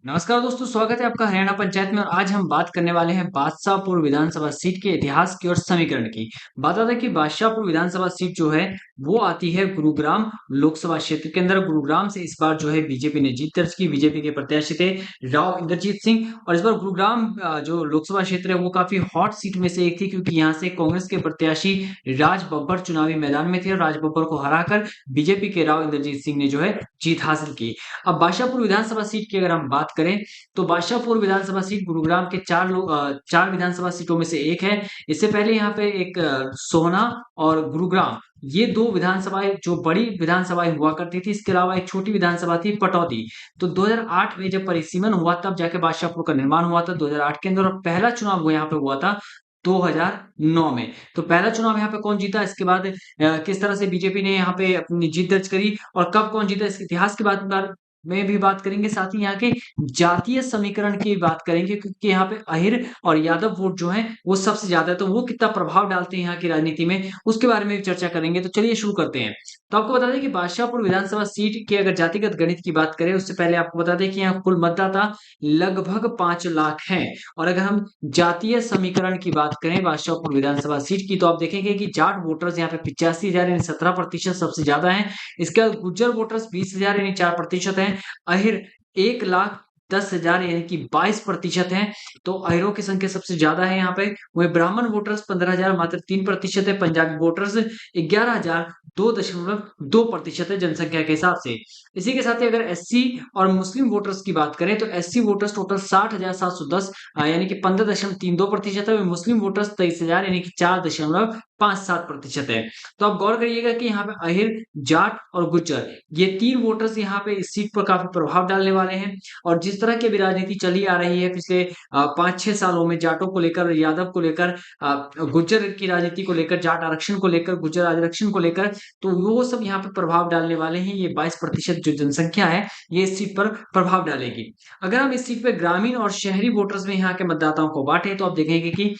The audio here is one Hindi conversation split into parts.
नमस्कार दोस्तों, स्वागत है आपका हरियाणा पंचायत में। और आज हम बात करने वाले हैं बादशाहपुर विधानसभा सीट के इतिहास की और समीकरण की। बता दें कि बादशाहपुर विधानसभा सीट जो है वो आती है गुरुग्राम लोकसभा क्षेत्र के अंदर। गुरुग्राम से इस बार जो है बीजेपी ने जीत दर्ज की। बीजेपी के प्रत्याशी थे राव इंद्रजीत सिंह। और इस बार गुरुग्राम जो लोकसभा क्षेत्र है वो काफी हॉट सीट में से एक थी, क्योंकि यहाँ से कांग्रेस के प्रत्याशी राज बब्बर चुनावी मैदान में थे और राज बब्बर को हराकर बीजेपी के राव इंद्रजीत सिंह ने जो है जीत हासिल की। अब बादशाहपुर विधानसभा सीट की अगर हम बात करें तो बादशाहपुर विधानसभा सीट गुरुग्राम के चार विधानसभा सीटों में से एक है। इससे पहले यहाँ पे एक सोहना और गुरुग्राम, ये दो विधानसभाएं जो बड़ी विधानसभाएं हुआ करती थी। इसके अलावा एक छोटी विधानसभा थी पटौदी। तो 2008 में जब परिसीमन हुआ तब जाके बादशाहपुर का निर्माण हुआ था 2008 के अंदर। और पहला चुनाव वो यहाँ पे हुआ था 2009 में। तो पहला चुनाव यहाँ पे कौन जीता, इसके बाद किस तरह से बीजेपी ने यहाँ पे अपनी जीत दर्ज करी और कब कौन जीता, इसके इतिहास की बात में भी बात करेंगे। साथ ही यहाँ के जातीय समीकरण की बात करेंगे, क्योंकि यहाँ पे अहिर और यादव वोट जो है वो सबसे ज्यादा है, तो वो कितना प्रभाव डालते हैं यहाँ की राजनीति में, उसके बारे में भी चर्चा करेंगे। तो चलिए शुरू करते हैं। तो आपको बता दें कि बादशाहपुर विधानसभा सीट के अगर जातिगत गणित की बात करें उससे पहले आपको बता दें कि यहाँ कुल मतदाता लगभग 5 लाख हैं। और अगर हम जातीय समीकरण की बात करें बादशाहपुर विधानसभा सीट की, तो आप देखेंगे कि जाट वोटर्स यहाँ पे 85,000 यानी 17% सबसे ज्यादा है। इसके बाद गुज्जर वोटर्स 20,000 यानी 4% है। अहिर 1,10,000 यानी कि 22% है। तो अहिरों की संख्या सबसे ज्यादा है यहाँ पे। वही ब्राह्मण वोटर्स 15,000 मात्र 3% है। पंजाबी वोटर्स 11,000 2.2% है जनसंख्या के हिसाब से। इसी के साथ ही अगर एससी और मुस्लिम वोटर्स की बात करें तो एससी वोटर्स टोटल 60,710 यानी कि 15.32% है। मुस्लिम वोटर्स 23,000 यानी कि 4.57% है। तो आप गौर करिएगा कि यहाँ पे अहिर, जाट और गुज्जर, ये तीन वोटर्स यहाँ पे इस सीट पर काफी प्रभाव डालने वाले हैं। और जिस तरह की अभी राजनीति चली आ रही है पिछले 5-6 सालों में, जाटों को लेकर, यादव को लेकर, गुज्जर की राजनीति को लेकर, जाट आरक्षण को लेकर, गुज्जर आरक्षण को लेकर, तो वो सब यहाँ पे प्रभाव डालने वाले हैं। ये 22% जो जनसंख्या है ये इस सीट पर प्रभाव डालेगी। अगर हम इस सीट पे ग्रामीण और शहरी वोटर्स में यहाँ के मतदाताओं को बांटे तो आप देखेंगे कि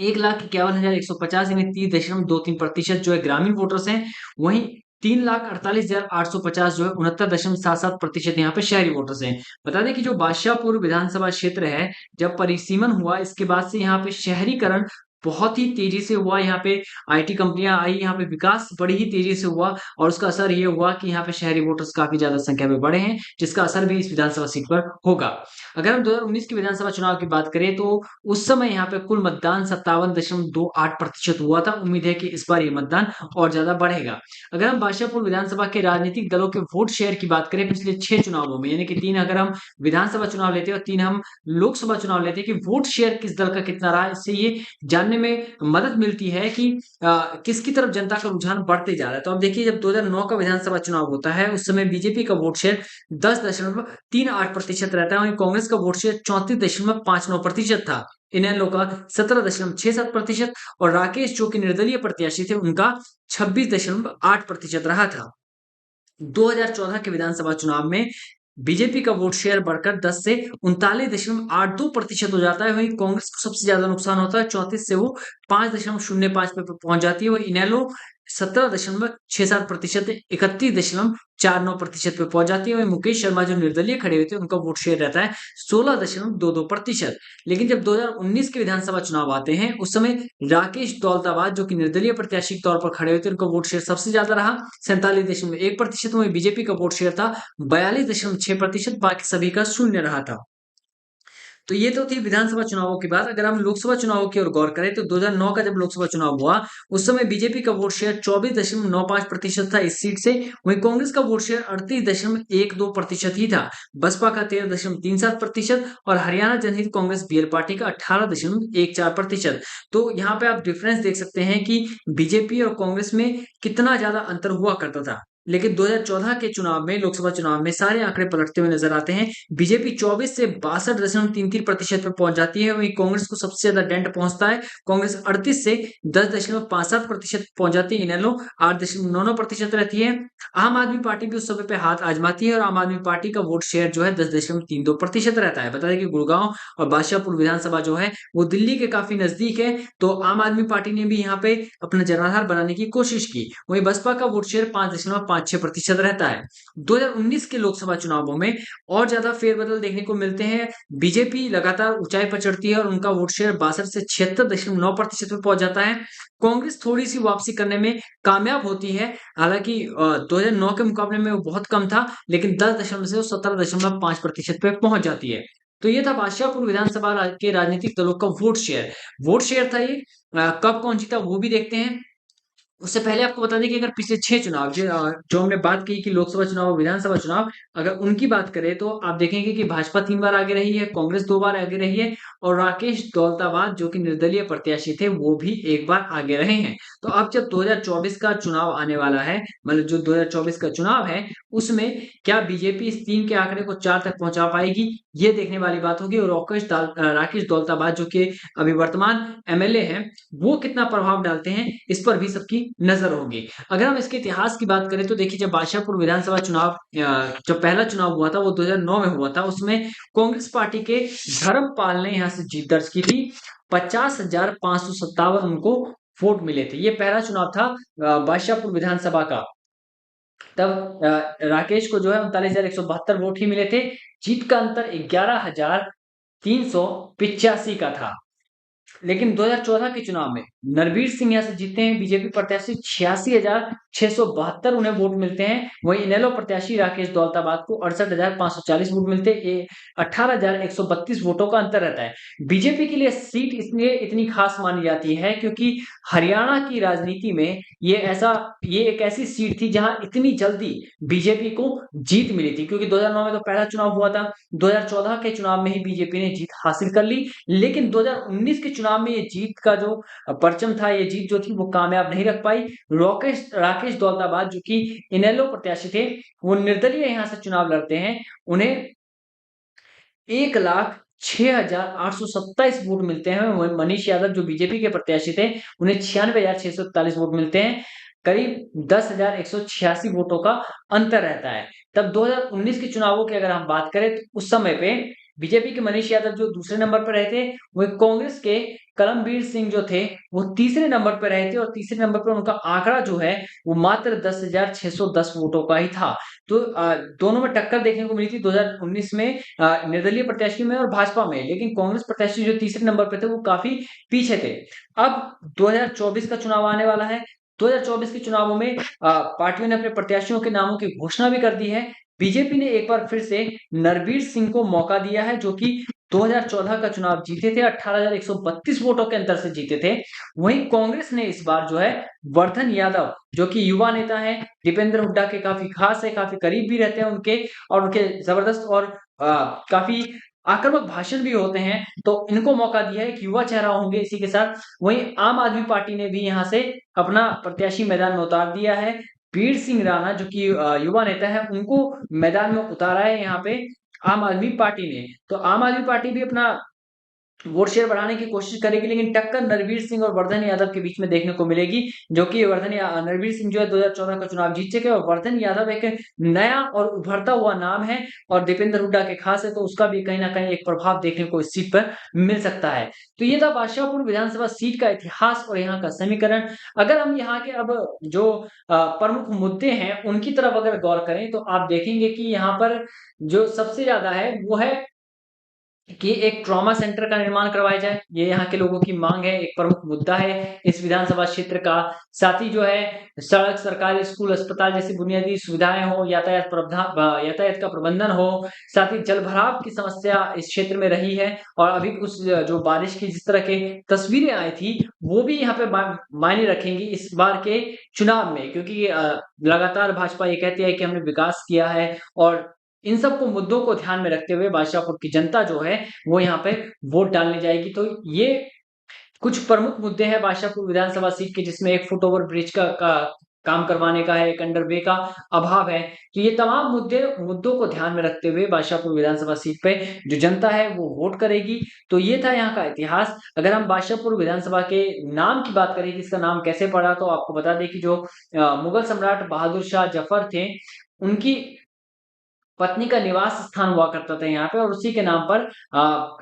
1,51,150 यानी 30.23% जो है ग्रामीण वोटर्स हैं। वहीं 3,48,850 जो है 69.77% यहाँ पे शहरी वोटर्स हैं। बता दें कि जो बादशाहपुर विधानसभा क्षेत्र है, जब परिसीमन हुआ इसके बाद से यहाँ पे शहरीकरण बहुत ही तेजी से हुआ। यहाँ पे आईटी कंपनियां आई, यहाँ पे विकास बड़ी ही तेजी से हुआ। और उसका असर ये हुआ कि यहाँ पे शहरी वोटर्स काफी ज्यादा संख्या में बढ़े हैं, जिसका असर भी इस विधानसभा सीट पर होगा। अगर हम 2019 के विधानसभा चुनाव की बात करें तो उस समय यहाँ पे कुल मतदान 57.28% हुआ था। उम्मीद है कि इस बार ये मतदान और ज्यादा बढ़ेगा। अगर हम बादशाहपुर विधानसभा के राजनीतिक दलों के वोट शेयर की बात करें पिछले 6 चुनावों में, यानी कि 3 अगर हम विधानसभा चुनाव लेते हैं और 3 हम लोकसभा चुनाव लेते हैं, कि वोट शेयर किस दल का कितना रहा, इससे ये जानने में मदद मिलती है कि किसकी तरफ जनता का रुझान बढ़ते जा रहा है। तो अब देखिए, जब 2009 का विधानसभा चुनाव होता है उस समय बीजेपी का वोट शेयर 10.38% रहता है। वहीं कांग्रेस का वोट शेयर 34.59% था। इनेलो का 17.67% और राकेश जो कि निर्दलीय प्रत्याशी थे उनका 26.8% रहा था। 2014 के विधानसभा चुनाव में बीजेपी का वोट शेयर बढ़कर 10 से 39.82% हो जाता है। वहीं कांग्रेस को सबसे ज्यादा नुकसान होता है, 34 से वो 5.05 पे पहुंच जाती है। वही इनेलो 17.67%, 31.49% पे पहुंच जाती है। वही मुकेश शर्मा जो निर्दलीय खड़े हुए थे उनका वोट शेयर रहता है 16.22%। लेकिन जब 2019 के विधानसभा चुनाव आते हैं उस समय राकेश दौलताबाद जो कि निर्दलीय प्रत्याशी के तौर पर खड़े हुए थे, उनका वोट शेयर सबसे ज्यादा रहा 47.1%। वहीं बीजेपी का वोट शेयर था 42.6%, बाकी सभी का शून्य रहा था। तो ये तो थी विधानसभा चुनावों की बात। अगर हम लोकसभा चुनावों की ओर गौर करें तो 2009 का जब लोकसभा चुनाव हुआ उस समय बीजेपी का वोट शेयर 24.95% था इस सीट से। वहीं कांग्रेस का वोट शेयर 38.12% ही था। बसपा का 13.37% और हरियाणा जनहित कांग्रेस बीएल पार्टी का 18.14%। तो यहाँ पे आप डिफरेंस देख सकते हैं कि बीजेपी और कांग्रेस में कितना ज्यादा अंतर हुआ करता था। लेकिन 2014 के चुनाव में, लोकसभा चुनाव में सारे आंकड़े पलटते हुए नजर आते हैं। बीजेपी 24 से 62.33% पे पहुंच जाती है। वहीं कांग्रेस को सबसे ज्यादा डेंट पहुंचता है। कांग्रेस 38 से 10.65% पहुंच जाती है। इनेलो 8.99% रहती है। आम आदमी पार्टी भी उस समय पे हाथ आजमाती है और आम आदमी पार्टी का वोट शेयर जो है 10.32% रहता है। बता दें कि गुड़गांव और बादशाहपुर विधानसभा जो है वो दिल्ली के काफी नजदीक है, तो आम आदमी पार्टी ने भी यहाँ पे अपना जनाधार बनाने की कोशिश की। वहीं बसपा का वोट शेयर 5-6% रहता है। 2019 के लोकसभा चुनावों में और ज्यादा फेरबदल देखने को मिलते हैं। बीजेपी लगातार ऊंचाई पर चढ़ती है और उनका वोट शेयर 62 से 76.9% पर पहुंच जाता है। कांग्रेस थोड़ी सी वापसी करने में कामयाब होती है, हालांकि 2009 के मुकाबले में वो बहुत कम था, लेकिन 10 से 17.5% पे पहुंच जाती है। तो ये था बादशाहपुर विधानसभा के राजनीतिक दलों का वोट शेयर था ये। कब कौन जीता वो भी देखते हैं। उससे पहले आपको बता दें कि अगर पिछले 6 चुनाव जो हमने बात की कि लोकसभा चुनाव और विधानसभा चुनाव, अगर उनकी बात करें तो आप देखेंगे कि भाजपा 3 बार आगे रही है, कांग्रेस 2 बार आगे रही है और राकेश दौलताबाद जो कि निर्दलीय प्रत्याशी थे वो भी 1 बार आगे रहे हैं। तो अब जब 2024 का चुनाव आने वाला है, मतलब जो 2024 का चुनाव है, उसमें क्या बीजेपी इस 3 के आंकड़े को 4 तक पहुंचा पाएगी, ये देखने वाली बात होगी। और राकेश दौलताबाद जो कि अभी वर्तमान एमएलए हैं, वो कितना प्रभाव डालते हैं इस पर भी सबकी नजर होगी। अगर हम इसके इतिहास की बात करें तो देखिए, जब बादशाहपुर विधानसभा चुनाव जब पहला चुनाव हुआ था वो 2009 में हुआ था। उसमें कांग्रेस पार्टी के धर्मपाल ने यहाँ से जीत दर्ज की थी। 50,557 उनको वोट मिले थे। ये पहला चुनाव था बादशाहपुर विधानसभा का। तब राकेश को जो है 39,172 वोट ही मिले थे। जीत का अंतर 11,385 का था। लेकिन 2014 के चुनाव में नरवीर सिंह यहाँ से जीते हैं, बीजेपी प्रत्याशी 86,672 उन्हें वोट मिलते हैं। वहीं इनेलो प्रत्याशी राकेश दौलताबाद को 68,540 वोट मिलते हैं। 18,132 वोटों का अंतर रहता है। बीजेपी के लिए सीट इसलिए इतनी खास मानी जाती है क्योंकि हरियाणा की राजनीति में ये एक ऐसी सीट थी जहां इतनी जल्दी बीजेपी को जीत मिली थी, क्योंकि 2009 में तो पहला चुनाव हुआ था। 2014 के चुनाव में ही बीजेपी ने जीत हासिल कर ली, लेकिन 2019 के चुनाव में ये जीत का जो परचम था, ये जीत जो थी वो कामयाब नहीं रख पाई। राकेश दौलताबाद जो कि इनेलो प्रत्याशी थे, वो निर्दलीय यहाँ से चुनाव लड़ते हैं। उन्हें 1,06,827 वोट मिलते हैं। मनीष यादव जो बीजेपी के प्रत्याशी थे, उन्हें 96,641 वोट मिलते हैं। करीब 10,186 वोटों का अंतर रहता है। तब 2019 के चुनावों की अगर हम बात करें तो उस समय पे बीजेपी के मनीष यादव जो दूसरे नंबर पर रहे थे, वही कांग्रेस के करमबीर सिंह जो थे वो तीसरे नंबर पर रहे थे और तीसरे नंबर पर उनका आंकड़ा जो है वो मात्र 10,610 वोटों का ही था। तो दोनों में टक्कर देखने को मिली थी 2019 में, निर्दलीय प्रत्याशी में और भाजपा में, लेकिन कांग्रेस प्रत्याशी जो तीसरे नंबर पर थे वो काफी पीछे थे। अब 2024 का चुनाव आने वाला है। 2024 के चुनावों में पार्टियों ने अपने प्रत्याशियों के नामों की घोषणा भी कर दी है। बीजेपी ने एक बार फिर से नरवीर सिंह को मौका दिया है, जो कि 2014 का चुनाव जीते थे, 18,132 वोटों के अंतर से जीते थे। वहीं कांग्रेस ने इस बार जो है वर्धन यादव जो कि युवा नेता है, दीपेंद्र हुड्डा के काफी खास है, काफी करीब भी रहते हैं उनके, और उनके जबरदस्त और काफी आक्रामक भाषण भी होते हैं, तो इनको मौका दिया है। एक युवा चेहरा होंगे इसी के साथ। वहीं आम आदमी पार्टी ने भी यहाँ से अपना प्रत्याशी मैदान में उतार दिया है। वीर सिंह राणा जो कि युवा नेता है, उनको मैदान में उतारा है यहाँ पे आम आदमी पार्टी ने। तो आम आदमी पार्टी भी अपना वोट शेयर बढ़ाने की कोशिश करेगी, लेकिन टक्कर नरवीर सिंह और वर्धन यादव के बीच में देखने को मिलेगी, जो कि नरवीर सिंह जो है 2014 का चुनाव जीत चुके और वर्धन यादव एक नया और उभरता हुआ नाम है और दीपेंद्र हुड्डा के खास है, तो उसका भी कहीं ना कहीं एक प्रभाव देखने को इस सीट पर मिल सकता है। तो ये था बादशाहपुर विधानसभा सीट का इतिहास और यहाँ का समीकरण। अगर हम यहाँ के अब जो प्रमुख मुद्दे हैं उनकी तरफ अगर गौर करें तो आप देखेंगे कि यहाँ पर जो सबसे ज्यादा है वो है कि एक ट्रॉमा सेंटर का निर्माण करवाया जाए। ये यहाँ के लोगों की मांग है, एक प्रमुख मुद्दा है इस विधानसभा क्षेत्र का। साथ ही जो है सड़क, सरकारी स्कूल, अस्पताल जैसी बुनियादी सुविधाएं हो, यातायात का प्रबंधन हो। साथ ही जलभराव की समस्या इस क्षेत्र में रही है और अभी कुछ जो बारिश की जिस तरह के तस्वीरें आई थी वो भी यहाँ पे मायने रखेंगी इस बार के चुनाव में, क्योंकि लगातार भाजपा ये कहती है कि हमने विकास किया है और इन सबको मुद्दों को ध्यान में रखते हुए बादशाहपुर की जनता जो है वो यहाँ पे वोट डालने जाएगी। तो ये कुछ प्रमुख मुद्दे हैं बादशाहपुर विधानसभा सीट के, जिसमें एक फुट ओवर ब्रिज का काम करवाने का है, एक अंडरवे का अभाव है। तो ये तमाम मुद्दों को ध्यान में रखते हुए बादशाहपुर विधानसभा सीट पे जो जनता है वो वोट करेगी। तो ये था यहाँ का इतिहास। अगर हम बादशाहपुर विधानसभा के नाम की बात करें कि इसका नाम कैसे पड़ा, तो आपको बता दें कि जो मुगल सम्राट बहादुर शाह जफर थे, उनकी पत्नी का निवास स्थान हुआ करता था यहाँ पे, और उसी के नाम पर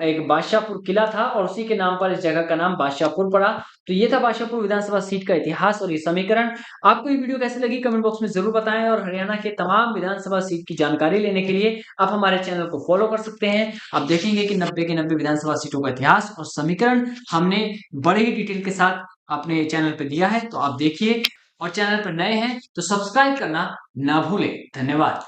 एक बादशाहपुर किला था, और उसी के नाम पर इस जगह का नाम बादशाहपुर पड़ा। तो ये था बादशाहपुर विधानसभा सीट का इतिहास और ये समीकरण। आपको ये वीडियो कैसी लगी कमेंट बॉक्स में जरूर बताएं, और हरियाणा के तमाम विधानसभा सीट की जानकारी लेने के लिए आप हमारे चैनल को फॉलो कर सकते हैं। आप देखेंगे कि 90 की 90 विधानसभा सीटों का इतिहास और समीकरण हमने बड़े ही डिटेल के साथ अपने चैनल पर दिया है, तो आप देखिए। और चैनल पर नए हैं तो सब्सक्राइब करना ना भूलें। धन्यवाद।